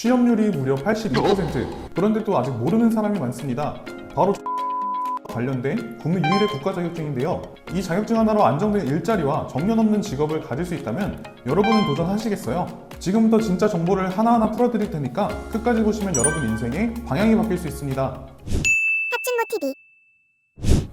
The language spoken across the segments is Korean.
취업률이 무려 82%. 그런데 또 아직 모르는 사람이 많습니다. 바로 관련된 국내 유일의 국가 자격증인데요. 이 자격증 하나로 안정된 일자리와 정년 없는 직업을 가질 수 있다면 여러분은 도전하시겠어요? 지금부터 진짜 정보를 하나하나 풀어드릴 테니까 끝까지 보시면 여러분 인생의 방향이 바뀔 수 있습니다. 학준모TV.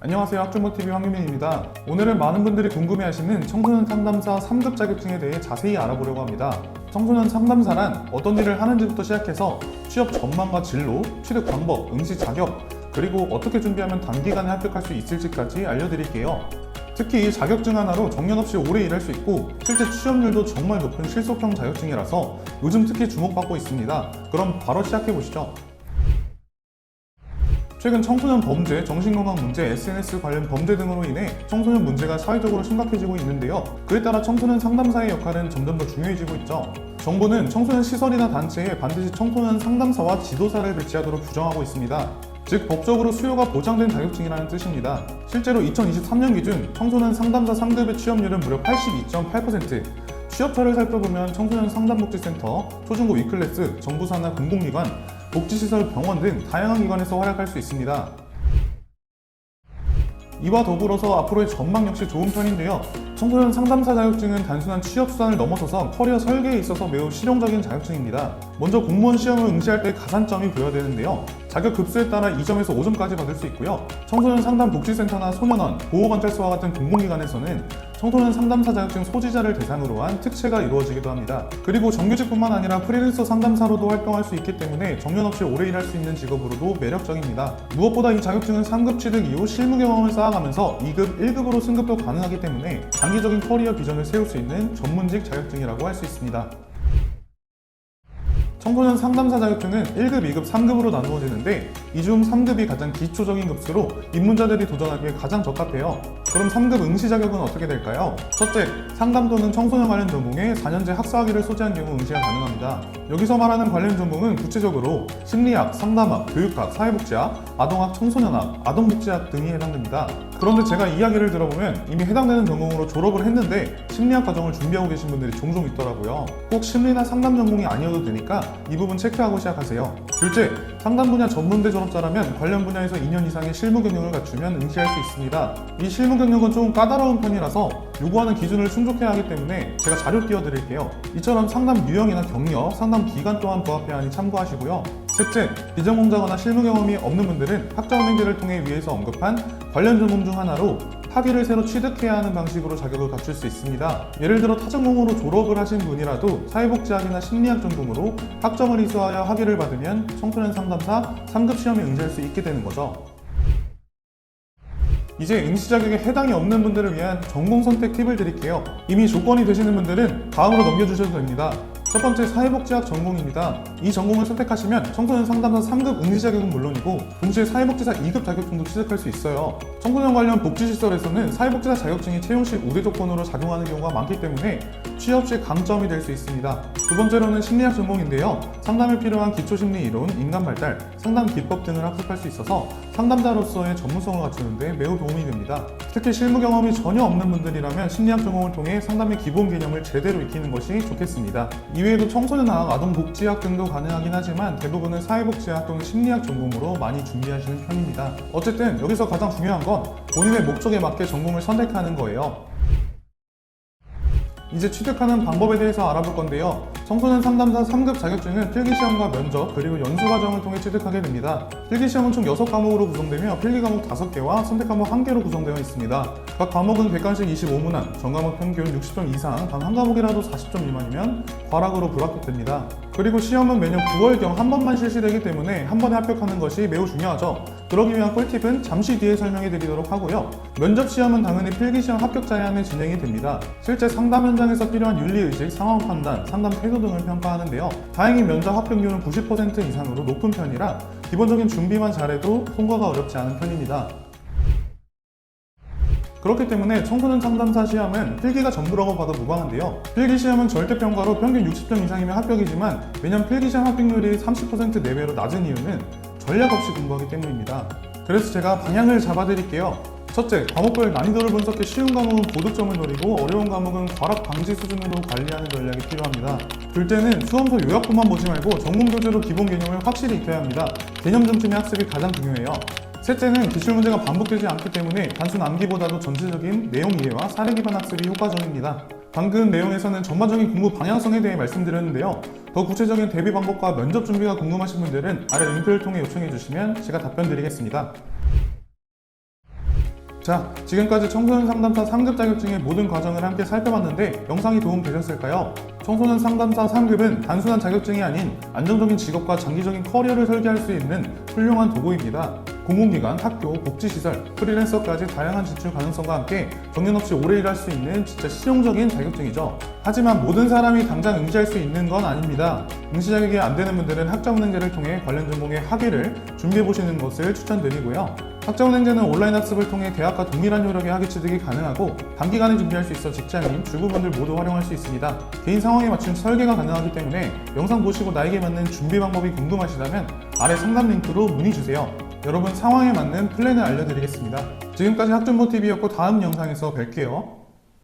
안녕하세요, 학준모TV 황유민입니다. 오늘은 많은 분들이 궁금해하시는 청소년 상담사 3급 자격증에 대해 자세히 알아보려고 합니다. 청소년 상담사란 어떤 일을 하는지부터 시작해서 취업 전망과 진로, 취득 방법, 응시 자격, 그리고 어떻게 준비하면 단기간에 합격할 수 있을지까지 알려드릴게요. 특히 이 자격증 하나로 정년 없이 오래 일할 수 있고 실제 취업률도 정말 높은 실속형 자격증이라서 요즘 특히 주목받고 있습니다. 그럼 바로 시작해보시죠. 최근 청소년 범죄, 정신건강 문제, SNS 관련 범죄 등으로 인해 청소년 문제가 사회적으로 심각해지고 있는데요. 그에 따라 청소년 상담사의 역할은 점점 더 중요해지고 있죠. 정부는 청소년 시설이나 단체에 반드시 청소년 상담사와 지도사를 배치하도록 규정하고 있습니다. 즉 법적으로 수요가 보장된 자격증이라는 뜻입니다. 실제로 2023년 기준 청소년 상담사 3급의 취업률은 무려 82.8%, 취업처를 살펴보면 청소년 상담복지센터, 초중고 E클래스, 정부사나 공공기관, 복지시설, 병원 등 다양한 기관에서 활약할 수 있습니다. 이와 더불어서 앞으로의 전망 역시 좋은 편인데요. 청소년 상담사 자격증은 단순한 취업 수단을 넘어서서 커리어 설계에 있어서 매우 실용적인 자격증입니다. 먼저 공무원 시험을 응시할 때 가산점이 부여되는데요. 자격 급수에 따라 2점에서 5점까지 받을 수 있고요. 청소년 상담 복지센터나 소년원, 보호관찰소와 같은 공공기관에서는 청소년 상담사 자격증 소지자를 대상으로 한 특채가 이루어지기도 합니다. 그리고 정규직뿐만 아니라 프리랜서 상담사로도 활동할 수 있기 때문에 정년 없이 오래 일할 수 있는 직업으로도 매력적입니다. 무엇보다 이 자격증은 3급 취득 이후 실무 경험을 쌓아가면서 2급, 1급으로 승급도 가능하기 때문에 장기적인 커리어 비전을 세울 수 있는 전문직 자격증이라고 할 수 있습니다. 청소년 상담사 자격증은 1급, 2급, 3급으로 나누어지는데 이 중 3급이 가장 기초적인 급수로 입문자들이 도전하기에 가장 적합해요. 그럼 3급 응시 자격은 어떻게 될까요? 첫째, 상담 또는 청소년 관련 전공에 4년제 학사학위를 소지한 경우 응시가 가능합니다. 여기서 말하는 관련 전공은 구체적으로 심리학, 상담학, 교육학, 사회복지학, 아동학, 청소년학, 아동복지학 등이 해당됩니다. 그런데 제가 이야기를 들어보면 이미 해당되는 전공으로 졸업을 했는데 심리학 과정을 준비하고 계신 분들이 종종 있더라고요. 꼭 심리나 상담 전공이 아니어도 되니까 이 부분 체크하고 시작하세요. 둘째, 상담 분야 전문대 졸업자라면 관련 분야에서 2년 이상의 실무 경력을 갖추면 응시할 수 있습니다. 이 실무 경력은 좀 까다로운 편이라서 요구하는 기준을 충족해야 하기 때문에 제가 자료 띄워드릴게요. 이처럼 상담 유형이나 경력, 상담 기간 또한 부합해야 하니 참고하시고요. 셋째, 비전공자거나 실무 경험이 없는 분들은 학점행제를 통해 위에서 언급한 관련 전공 중 하나로 학위를 새로 취득해야 하는 방식으로 자격을 갖출 수 있습니다. 예를 들어 타전공으로 졸업을 하신 분이라도 사회복지학이나 심리학 전공으로 학점을 이수하여 학위를 받으면 청소년 상담사 3급 시험에 응시할 수 있게 되는 거죠. 이제 응시 자격에 해당이 없는 분들을 위한 전공 선택 팁을 드릴게요. 이미 조건이 되시는 분들은 다음으로 넘겨주셔도 됩니다. 첫 번째, 사회복지학 전공입니다. 이 전공을 선택하시면 청소년 상담사 3급 응시 자격은 물론이고 동시에 사회복지사 2급 자격증도 취득할 수 있어요. 청소년 관련 복지시설에서는 사회복지사 자격증이 채용 시 우대 조건으로 작용하는 경우가 많기 때문에 취업 시 강점이 될 수 있습니다. 두 번째로는 심리학 전공인데요. 상담에 필요한 기초심리 이론, 인간 발달, 상담 기법 등을 학습할 수 있어서 상담자로서의 전문성을 갖추는 데 매우 도움이 됩니다. 특히 실무 경험이 전혀 없는 분들이라면 심리학 전공을 통해 상담의 기본 개념을 제대로 익히는 것이 좋겠습니다. 이외에도 청소년학, 아동복지학 등도 가능하긴 하지만 대부분은 사회복지학 또는 심리학 전공으로 많이 준비하시는 편입니다. 어쨌든 여기서 가장 중요한 건 본인의 목적에 맞게 전공을 선택하는 거예요. 이제 취득하는 방법에 대해서 알아볼 건데요. 청소년 상담사 3급 자격증은 필기시험과 면접, 그리고 연수 과정을 통해 취득하게 됩니다. 필기시험은 총 6과목으로 구성되며 필기 과목 5개와 선택 과목 1개로 구성되어 있습니다. 각 과목은 객관식 25문항, 전과목 평균 60점 이상, 단 한 과목이라도 40점 미만이면 과락으로 불합격됩니다. 그리고 시험은 매년 9월경 한 번만 실시되기 때문에 한 번에 합격하는 것이 매우 중요하죠. 그러기 위한 꿀팁은 잠시 뒤에 설명해 드리도록 하고요. 면접 시험은 당연히 필기시험 합격자에 한해 진행이 됩니다. 실제 상담 현장에서 필요한 윤리의식, 상황 판단, 상담 태도 등을 평가하는데요. 다행히 면접 합격률은 90% 이상으로 높은 편이라 기본적인 준비만 잘해도 통과가 어렵지 않은 편입니다. 그렇기 때문에 청소년 상담사 시험은 필기가 전부라고 봐도 무방한데요. 필기시험은 절대평가로 평균 60점 이상이면 합격이지만 매년 필기시험 합격률이 30% 내외로 낮은 이유는 전략 없이 공부하기 때문입니다. 그래서 제가 방향을 잡아드릴게요. 첫째, 과목별 난이도를 분석해 쉬운 과목은 고득점을 노리고 어려운 과목은 과락 방지 수준으로 관리하는 전략이 필요합니다. 둘째는 수험서 요약본만 보지 말고 전공 교재로 기본 개념을 확실히 익혀야 합니다. 개념 중심의 학습이 가장 중요해요. 셋째는 기출문제가 반복되지 않기 때문에 단순 암기보다도 전체적인 내용 이해와 사례 기반 학습이 효과적입니다. 방금 내용에서는 전반적인 공부 방향성에 대해 말씀드렸는데요. 더 구체적인 대비 방법과 면접 준비가 궁금하신 분들은 아래 링크를 통해 요청해 주시면 제가 답변 드리겠습니다. 자, 지금까지 청소년 상담사 3급 자격증의 모든 과정을 함께 살펴봤는데 영상이 도움되셨을까요? 청소년 상담사 3급은 단순한 자격증이 아닌 안정적인 직업과 장기적인 커리어를 설계할 수 있는 훌륭한 도구입니다. 공공기관, 학교, 복지시설, 프리랜서까지 다양한 진출 가능성과 함께 정년 없이 오래 일할 수 있는 진짜 실용적인 자격증이죠. 하지만 모든 사람이 당장 응시할 수 있는 건 아닙니다. 응시 자격이 안 되는 분들은 학자운행제를 통해 관련 전공의 학위를 준비해 보시는 것을 추천드리고요. 학자운행제는 온라인 학습을 통해 대학과 동일한 효력의 학위 취득이 가능하고 단기간에 준비할 수 있어 직장인, 주부분들 모두 활용할 수 있습니다. 개인 상황에 맞춘 설계가 가능하기 때문에 영상 보시고 나에게 맞는 준비 방법이 궁금하시다면 아래 상담 링크로 문의 주세요. 여러분 상황에 맞는 플랜을 알려드리겠습니다. 지금까지 학준보TV였고 다음 영상에서 뵐게요.